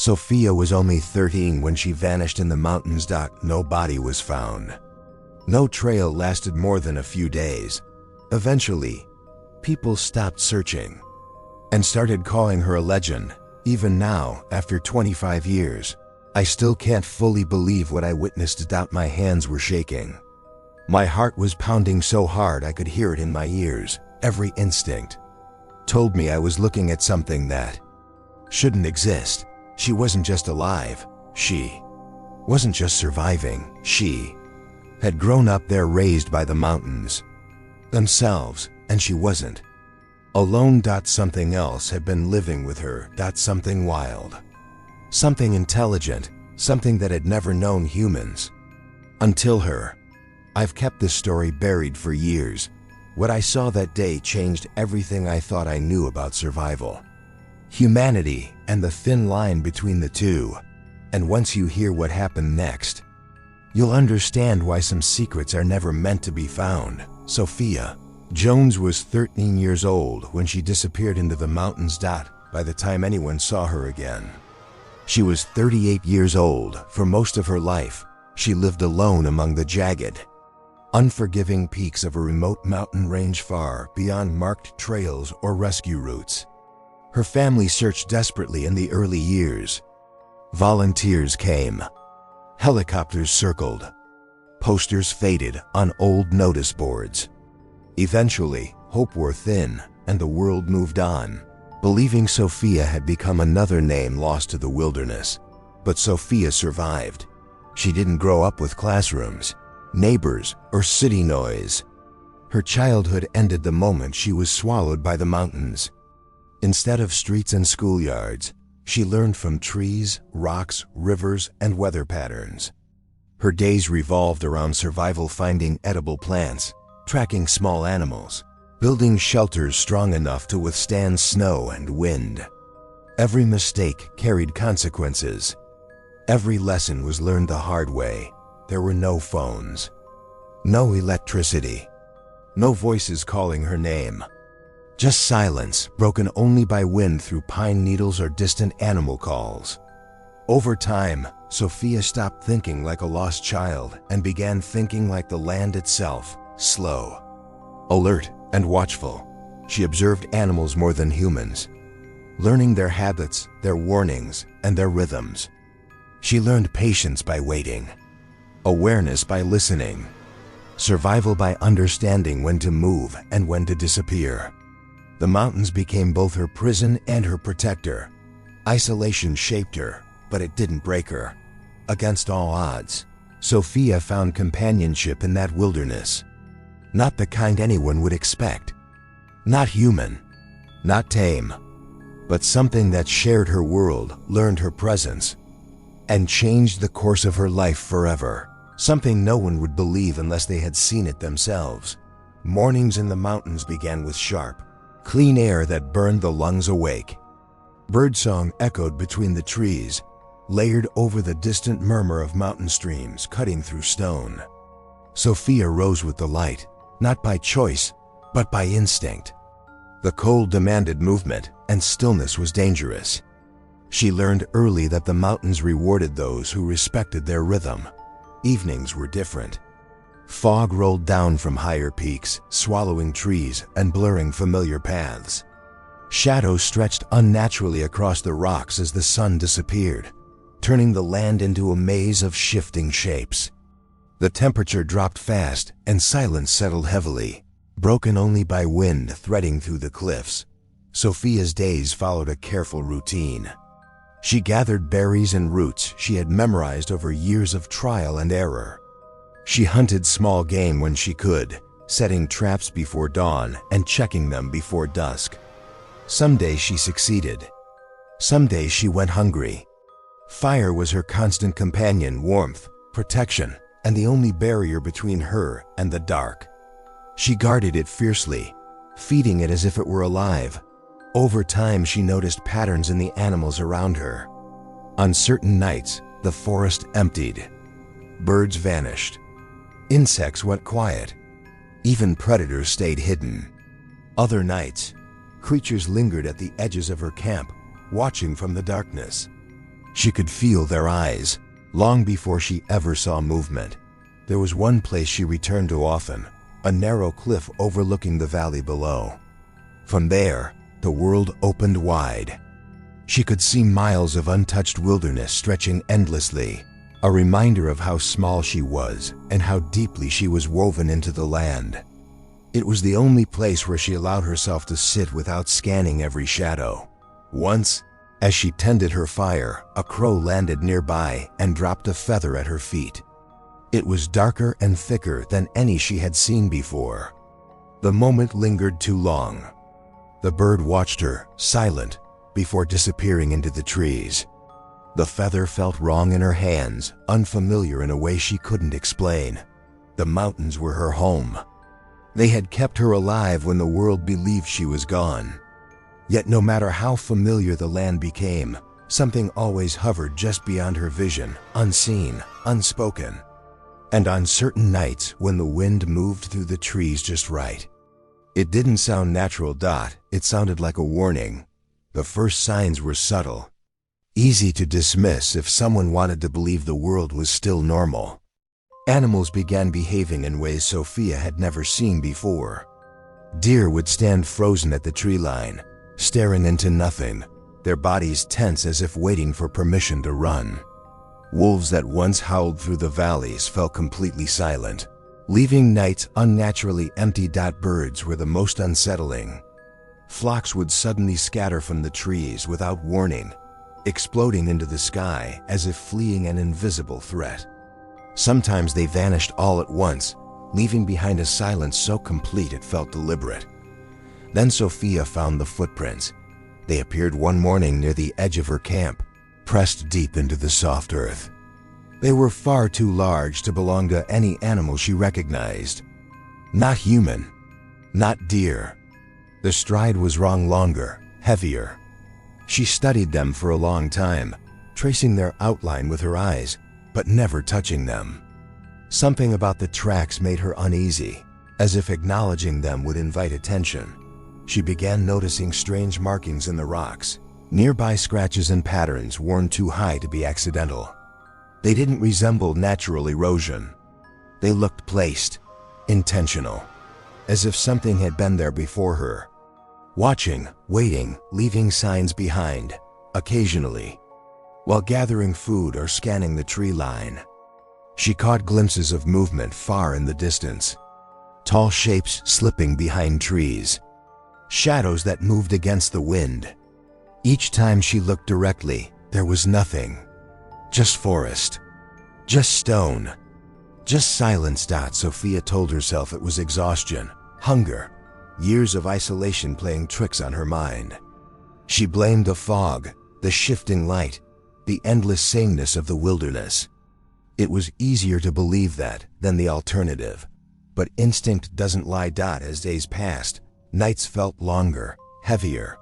Sophia was only 13 when she vanished in the mountains. No body was found. No trail lasted more than a few days. Eventually, people stopped searching and started calling her a legend. Even now, after 25 years, I still can't fully believe what I witnessed. My hands were shaking. My heart was pounding so hard I could hear it in my ears. Every instinct told me I was looking at something that shouldn't exist. She wasn't just alive. She wasn't just surviving. She had grown up there, raised by the mountains themselves, and she wasn't alone. Something else had been living with her. Something wild, something intelligent, something that had never known humans until her. I've kept this story buried for years. What I saw that day changed everything I thought I knew about survival, humanity, and the thin line between the two. And once you hear what happened next, you'll understand why some secrets are never meant to be found. Sophia Jones was 13 years old when she disappeared into the mountains. By the time anyone saw her again, she was 38 years old. For most of her life, she lived alone among the jagged, unforgiving peaks of a remote mountain range far beyond marked trails or rescue routes. Her family searched desperately in the early years. Volunteers came. Helicopters circled. Posters faded on old notice boards. Eventually, hope wore thin, and the world moved on, believing Sophia had become another name lost to the wilderness. But Sophia survived. She didn't grow up with classrooms, neighbors, or city noise. Her childhood ended the moment she was swallowed by the mountains. Instead of streets and schoolyards, she learned from trees, rocks, rivers, and weather patterns. Her days revolved around survival, finding edible plants, tracking small animals, building shelters strong enough to withstand snow and wind. Every mistake carried consequences. Every lesson was learned the hard way. There were no phones, no electricity, no voices calling her name. Just silence, broken only by wind through pine needles or distant animal calls. Over time, Sophia stopped thinking like a lost child and began thinking like the land itself, slow, alert, and watchful. She observed animals more than humans, learning their habits, their warnings, and their rhythms. She learned patience by waiting, awareness by listening, survival by understanding when to move and when to disappear. The mountains became both her prison and her protector. Isolation shaped her, but it didn't break her. Against all odds, Sophia found companionship in that wilderness. Not the kind anyone would expect. Not human, not tame, but something that shared her world, learned her presence, and changed the course of her life forever. Something no one would believe unless they had seen it themselves. Mornings in the mountains began with sharp, clean air that burned the lungs awake. Birdsong echoed between the trees, layered over the distant murmur of mountain streams cutting through stone. Sophia rose with the light, not by choice, but by instinct. The cold demanded movement, and stillness was dangerous. She learned early that the mountains rewarded those who respected their rhythm. Evenings were different. Fog rolled down from higher peaks, swallowing trees and blurring familiar paths. Shadows stretched unnaturally across the rocks as the sun disappeared, turning the land into a maze of shifting shapes. The temperature dropped fast and silence settled heavily, broken only by wind threading through the cliffs. Sophia's days followed a careful routine. She gathered berries and roots she had memorized over years of trial and error. She hunted small game when she could, setting traps before dawn and checking them before dusk. Some days she succeeded. Some days she went hungry. Fire was her constant companion, warmth, protection, and the only barrier between her and the dark. She guarded it fiercely, feeding it as if it were alive. Over time, she noticed patterns in the animals around her. On certain nights, the forest emptied. Birds vanished. Insects went quiet. Even predators stayed hidden. Other nights, creatures lingered at the edges of her camp, watching from the darkness. She could feel their eyes, long before she ever saw movement. There was one place she returned to often, a narrow cliff overlooking the valley below. From there, the world opened wide. She could see miles of untouched wilderness stretching endlessly, a reminder of how small she was and how deeply she was woven into the land. It was the only place where she allowed herself to sit without scanning every shadow. Once, as she tended her fire, a crow landed nearby and dropped a feather at her feet. It was darker and thicker than any she had seen before. The moment lingered too long. The bird watched her, silent, before disappearing into the trees. The feather felt wrong in her hands, unfamiliar in a way she couldn't explain. The mountains were her home. They had kept her alive when the world believed she was gone. Yet no matter how familiar the land became, something always hovered just beyond her vision, unseen, unspoken. And on certain nights when the wind moved through the trees just right, it didn't sound natural. It sounded like a warning. The first signs were subtle, easy to dismiss if someone wanted to believe the world was still normal. Animals began behaving in ways Sophia had never seen before. Deer would stand frozen at the tree line, staring into nothing, their bodies tense as if waiting for permission to run. Wolves that once howled through the valleys fell completely silent, leaving nights unnaturally empty. Birds were the most unsettling. Flocks would suddenly scatter from the trees without warning, exploding into the sky as if fleeing an invisible threat. Sometimes they vanished all at once, leaving behind a silence so complete it felt deliberate. Then Sophia found the footprints. They appeared one morning near the edge of her camp, pressed deep into the soft earth. They were far too large to belong to any animal she recognized. Not human, not deer. The stride was wrong, longer, heavier. She studied them for a long time, tracing their outline with her eyes, but never touching them. Something about the tracks made her uneasy, as if acknowledging them would invite attention. She began noticing strange markings in the rocks, nearby scratches and patterns worn too high to be accidental. They didn't resemble natural erosion. They looked placed, intentional, as if something had been there before her. Watching, waiting, leaving signs behind, occasionally. While gathering food or scanning the tree line, she caught glimpses of movement far in the distance. Tall shapes slipping behind trees. Shadows that moved against the wind. Each time she looked directly, there was nothing. Just forest. Just stone. Just silence. Sophia told herself it was exhaustion, hunger, years of isolation playing tricks on her mind. She blamed the fog, the shifting light, the endless sameness of the wilderness. It was easier to believe that than the alternative. But instinct doesn't lie. As days passed, nights felt longer, heavier.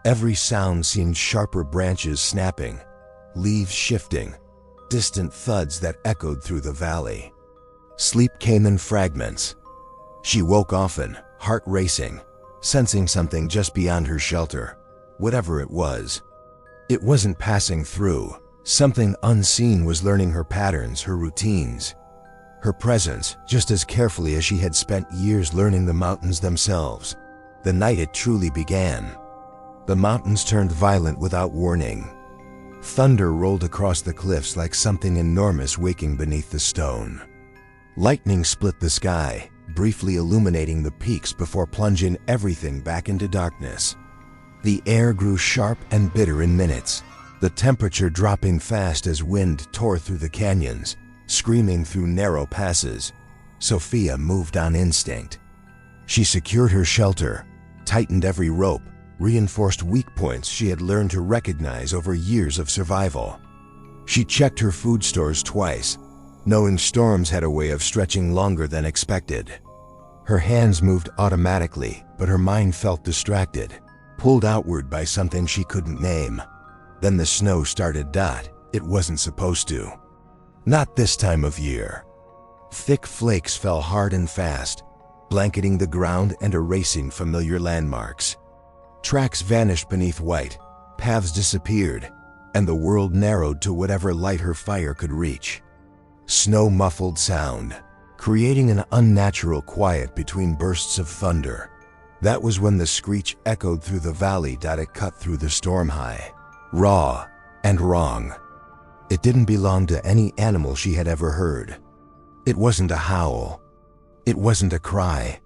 Every sound seemed sharper, branches snapping, leaves shifting, distant thuds that echoed through the valley. Sleep came in fragments. She woke often, heart racing, sensing something just beyond her shelter, whatever it was. It wasn't passing through. Something unseen was learning her patterns, her routines, her presence, just as carefully as she had spent years learning the mountains themselves. The night it truly began, the mountains turned violent without warning. Thunder rolled across the cliffs like something enormous waking beneath the stone. Lightning split the sky, briefly illuminating the peaks before plunging everything back into darkness. The air grew sharp and bitter in minutes, the temperature dropping fast as wind tore through the canyons, screaming through narrow passes. Sophia moved on instinct. She secured her shelter, tightened every rope, reinforced weak points she had learned to recognize over years of survival. She checked her food stores twice, knowing storms had a way of stretching longer than expected. Her hands moved automatically, but her mind felt distracted, pulled outward by something she couldn't name. Then the snow started. It wasn't supposed to. Not this time of year. Thick flakes fell hard and fast, blanketing the ground and erasing familiar landmarks. Tracks vanished beneath white, paths disappeared, and the world narrowed to whatever light her fire could reach. Snow-muffled sound, creating an unnatural quiet between bursts of thunder. That was when the screech echoed through the valley. It cut through the storm high, raw and wrong. It didn't belong to any animal she had ever heard. It wasn't a howl. It wasn't a cry.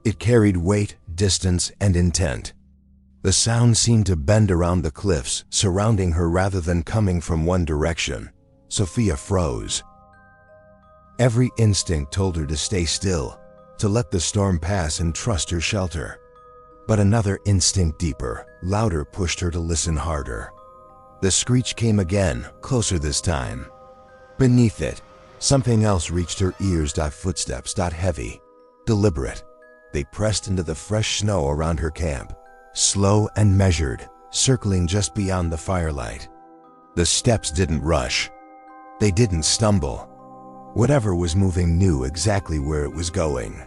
It carried weight, distance, and intent. The sound seemed to bend around the cliffs, surrounding her rather than coming from one direction. Sophia froze. Every instinct told her to stay still, to let the storm pass and trust her shelter. But another instinct deeper, louder, pushed her to listen harder. The screech came again, closer this time. Beneath it, something else reached her ears. Footsteps, heavy, deliberate. They pressed into the fresh snow around her camp, slow and measured, circling just beyond the firelight. The steps didn't rush. They didn't stumble. Whatever was moving knew exactly where it was going.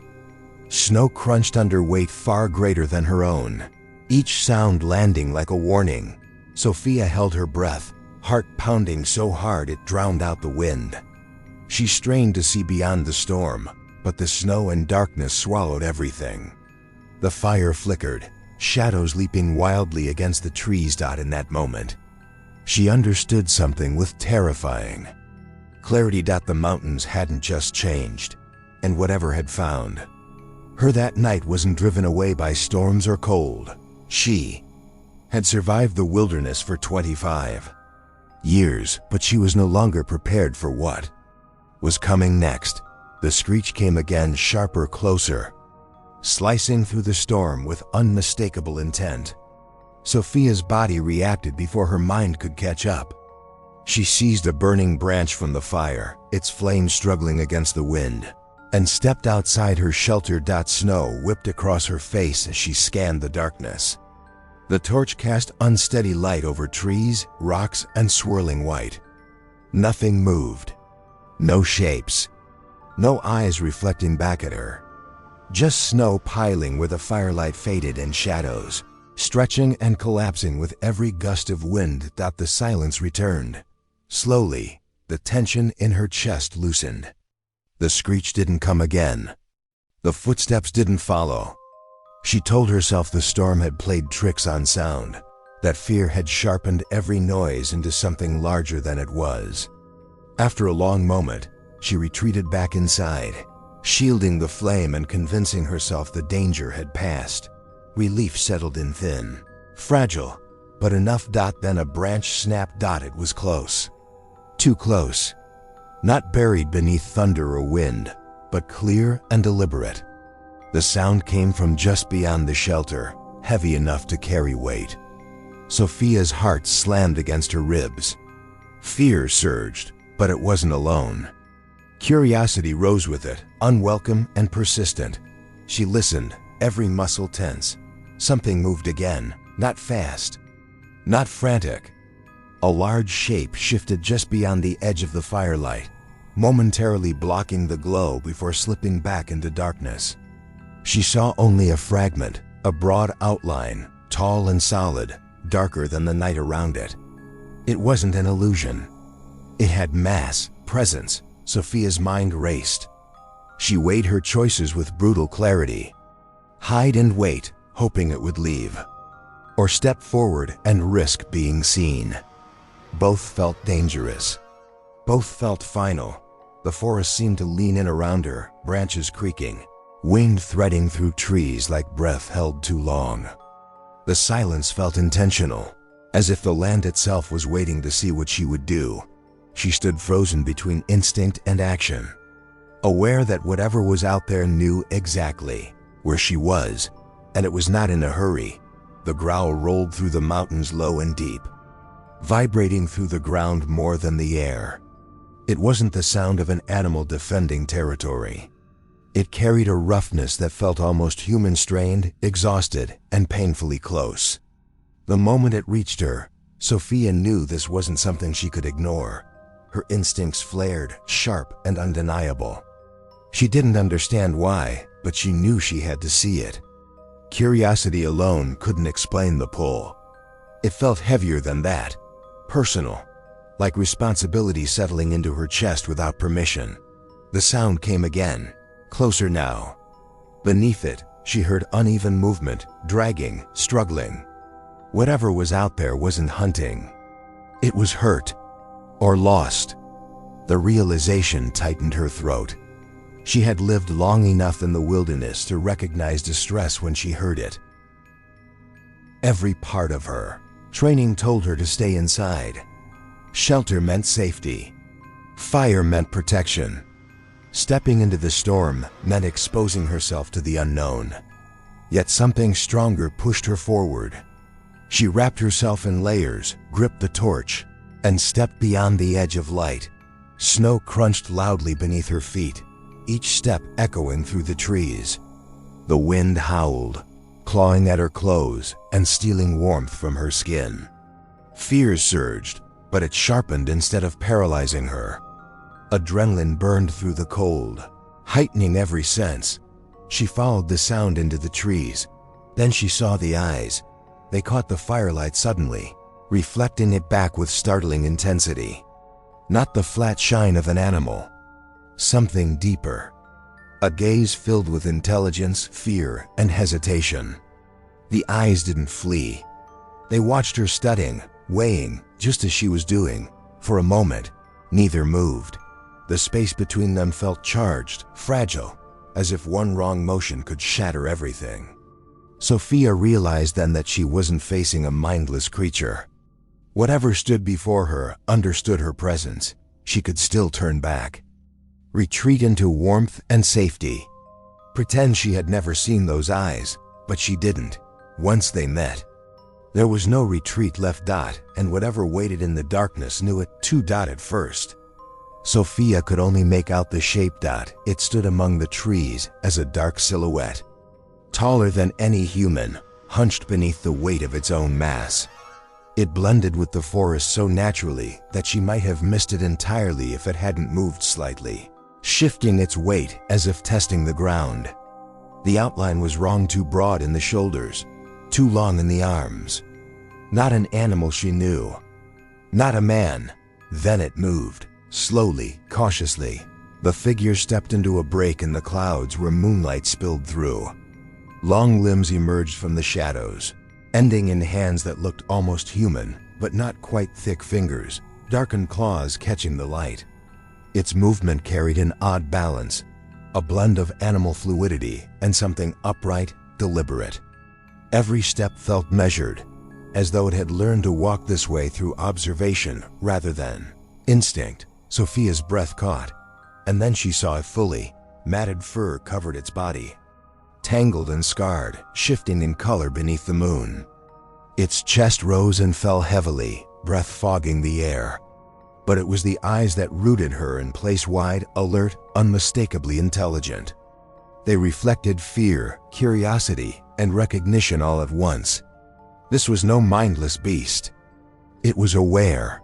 Snow crunched under weight far greater than her own, each sound landing like a warning. Sophia held her breath, heart pounding so hard it drowned out the wind. She strained to see beyond the storm, but the snow and darkness swallowed everything. The fire flickered, shadows leaping wildly against the trees. In that moment, she understood something with terrifying clarity. The mountains hadn't just changed, and whatever had found her that night wasn't driven away by storms or cold. She had survived the wilderness for 25 years, but she was no longer prepared for what was coming next. The screech came again, sharper, closer, slicing through the storm with unmistakable intent. Sophia's body reacted before her mind could catch up. She seized a burning branch from the fire, its flame struggling against the wind, and stepped outside her shelter. Snow whipped across her face as she scanned the darkness. The torch cast unsteady light over trees, rocks, and swirling white. Nothing moved. No shapes. No eyes reflecting back at her. Just snow piling where the firelight faded and shadows, stretching and collapsing with every gust of wind. The silence returned. Slowly, the tension in her chest loosened. The screech didn't come again. The footsteps didn't follow. She told herself the storm had played tricks on sound, that fear had sharpened every noise into something larger than it was. After a long moment, she retreated back inside, shielding the flame and convincing herself the danger had passed. Relief settled in, thin, fragile, but enough. Then a branch snapped. It was close. Too close. Not buried beneath thunder or wind, but clear and deliberate. The sound came from just beyond the shelter, heavy enough to carry weight. Sophia's heart slammed against her ribs. Fear surged, but it wasn't alone. Curiosity rose with it, unwelcome and persistent. She listened, every muscle tense. Something moved again, not fast, not frantic. A large shape shifted just beyond the edge of the firelight, momentarily blocking the glow before slipping back into darkness. She saw only a fragment, a broad outline, tall and solid, darker than the night around it. It wasn't an illusion. It had mass, presence. Sophia's mind raced. She weighed her choices with brutal clarity. Hide and wait, hoping it would leave. Or step forward and risk being seen. Both felt dangerous. Both felt final. The forest seemed to lean in around her, branches creaking, wind threading through trees like breath held too long. The silence felt intentional, as if the land itself was waiting to see what she would do. She stood frozen between instinct and action, aware that whatever was out there knew exactly where she was, and it was not in a hurry. The growl rolled through the mountains low and deep, vibrating through the ground more than the air. It wasn't the sound of an animal defending territory. It carried a roughness that felt almost human-strained, exhausted, and painfully close. The moment it reached her, Sophia knew this wasn't something she could ignore. Her instincts flared, sharp and undeniable. She didn't understand why, but she knew she had to see it. Curiosity alone couldn't explain the pull. It felt heavier than that, personal, like responsibility settling into her chest without permission. The sound came again, closer now. Beneath it, she heard uneven movement, dragging, struggling. Whatever was out there wasn't hunting. It was hurt, or lost. The realization tightened her throat. She had lived long enough in the wilderness to recognize distress when she heard it. Every part of her training told her to stay inside. Shelter meant safety. Fire meant protection. Stepping into the storm meant exposing herself to the unknown. Yet something stronger pushed her forward. She wrapped herself in layers, gripped the torch, and stepped beyond the edge of light. Snow crunched loudly beneath her feet, each step echoing through the trees. The wind howled, clawing at her clothes and stealing warmth from her skin. Fear surged, but it sharpened instead of paralyzing her. Adrenaline burned through the cold, heightening every sense. She followed the sound into the trees. Then she saw the eyes. They caught the firelight suddenly, reflecting it back with startling intensity. Not the flat shine of an animal. Something deeper. A gaze filled with intelligence, fear, and hesitation. The eyes didn't flee. They watched her studying, weighing, just as she was doing. For a moment, neither moved. The space between them felt charged, fragile, as if one wrong motion could shatter everything. Sophia realized then that she wasn't facing a mindless creature. Whatever stood before her understood her presence. She could still turn back. Retreat into warmth and safety. Pretend she had never seen those eyes, but she didn't. Once they met, there was no retreat left. And whatever waited in the darkness knew it too. At first, Sophia could only make out the shape. It stood among the trees as a dark silhouette, taller than any human, hunched beneath the weight of its own mass. It blended with the forest so naturally that she might have missed it entirely if it hadn't moved slightly, shifting its weight as if testing the ground. The outline was wrong, too broad in the shoulders, too long in the arms. Not an animal she knew. Not a man. Then it moved, slowly, cautiously. The figure stepped into a break in the clouds where moonlight spilled through. Long limbs emerged from the shadows, ending in hands that looked almost human, but not quite thick fingers, darkened claws catching the light. Its movement carried an odd balance, a blend of animal fluidity and something upright, deliberate. Every step felt measured, as though it had learned to walk this way through observation rather than instinct. Sophia's breath caught, and then she saw it fully. Matted fur covered its body, tangled and scarred, shifting in color beneath the moon. Its chest rose and fell heavily, breath fogging the air. But it was the eyes that rooted her in place, wide, alert, unmistakably intelligent. They reflected fear, curiosity, and recognition all at once. This was no mindless beast. It was aware.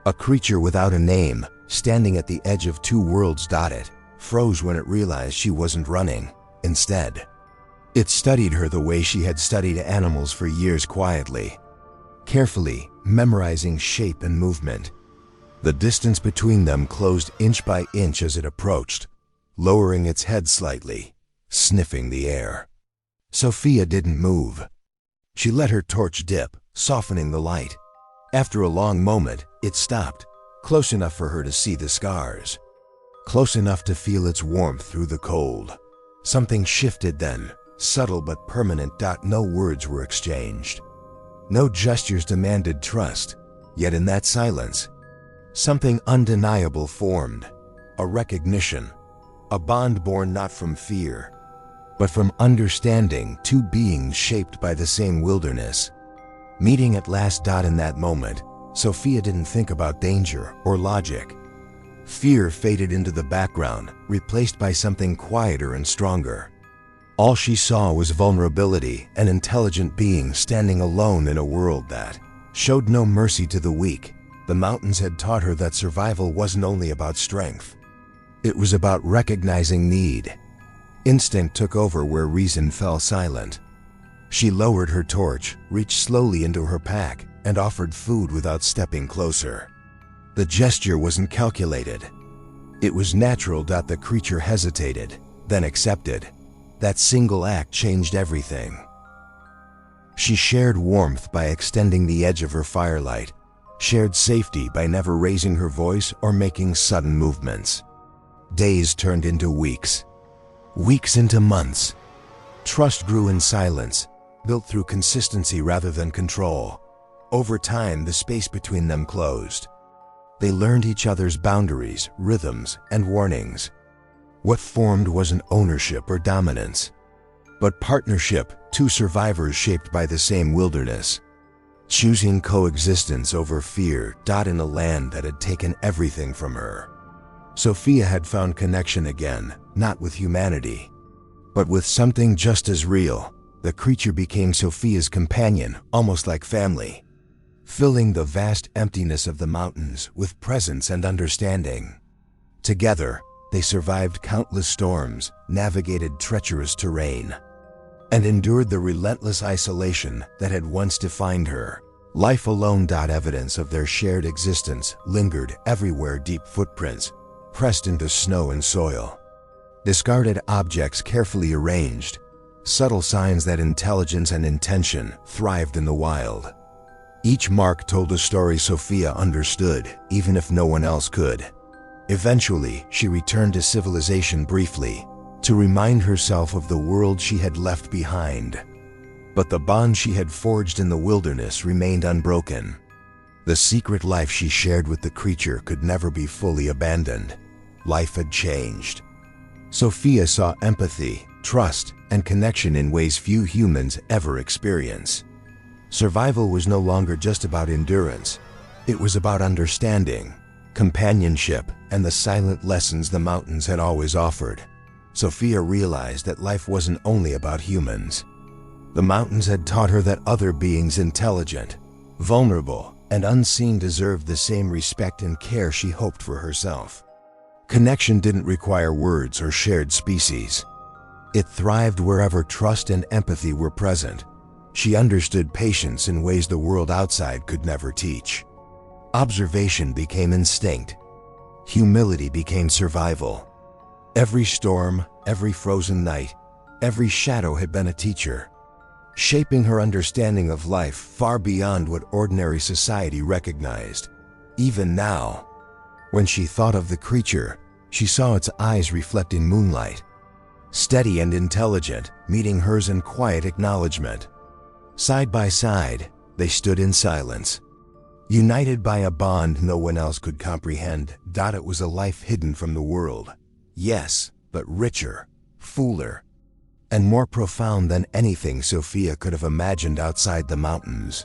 A creature without a name, standing at the edge of two worlds. It froze when it realized she wasn't running. Instead, it studied her the way she had studied animals for years, quietly, carefully, memorizing shape and movement. The distance between them closed inch by inch as it approached, lowering its head slightly, sniffing the air. Sophia didn't move. She let her torch dip, softening the light. After a long moment, it stopped, close enough for her to see the scars, close enough to feel its warmth through the cold. Something shifted then, subtle but permanent. No words were exchanged. No gestures demanded trust. Yet in that silence, something undeniable formed. A recognition. A bond born not from fear, but from understanding. Two beings shaped by the same wilderness, meeting at last. In that moment, Sophia didn't think about danger or logic. Fear faded into the background, replaced by something quieter and stronger. All she saw was vulnerability, an intelligent being standing alone in a world that showed no mercy to the weak. The mountains had taught her that survival wasn't only about strength. It was about recognizing need. Instinct took over where reason fell silent. She lowered her torch, reached slowly into her pack, and offered food without stepping closer. The gesture wasn't calculated. It was natural. The creature hesitated, then accepted. That single act changed everything. She shared warmth by extending the edge of her firelight, shared safety by never raising her voice or making sudden movements. Days turned into weeks. Weeks into months. Trust grew in silence, built through consistency rather than control. Over time, the space between them closed. They learned each other's boundaries, rhythms, and warnings. What formed wasn't ownership or dominance, but partnership, two survivors shaped by the same wilderness, choosing coexistence over fear. In a land that had taken everything from her, Sophia had found connection again, not with humanity, but with something just as real. The creature became Sophia's companion, almost like family, filling the vast emptiness of the mountains with presence and understanding. Together, they survived countless storms, navigated treacherous terrain, and endured the relentless isolation that had once defined her. Life alone. Evidence of their shared existence lingered everywhere: deep footprints, pressed into snow and soil, discarded objects carefully arranged, subtle signs that intelligence and intention thrived in the wild. Each mark told a story Sophia understood, even if no one else could. Eventually, she returned to civilization briefly, to remind herself of the world she had left behind. But the bond she had forged in the wilderness remained unbroken. The secret life she shared with the creature could never be fully abandoned. Life had changed. Sophia saw empathy, trust, and connection in ways few humans ever experience. Survival was no longer just about endurance. It was about understanding, companionship, and the silent lessons the mountains had always offered. Sophia realized that life wasn't only about humans. The mountains had taught her that other beings, intelligent, vulnerable, and unseen, deserved the same respect and care she hoped for herself. Connection didn't require words or shared species. It thrived wherever trust and empathy were present. She understood patience in ways the world outside could never teach. Observation became instinct. Humility became survival. Every storm, every frozen night, every shadow had been a teacher, shaping her understanding of life far beyond what ordinary society recognized. Even now, when she thought of the creature, she saw its eyes reflecting moonlight, steady and intelligent, meeting hers in quiet acknowledgement. Side by side, they stood in silence, united by a bond no one else could comprehend. It was a life hidden from the world. Yes, but richer, fuller, and more profound than anything Sophia could have imagined outside the mountains.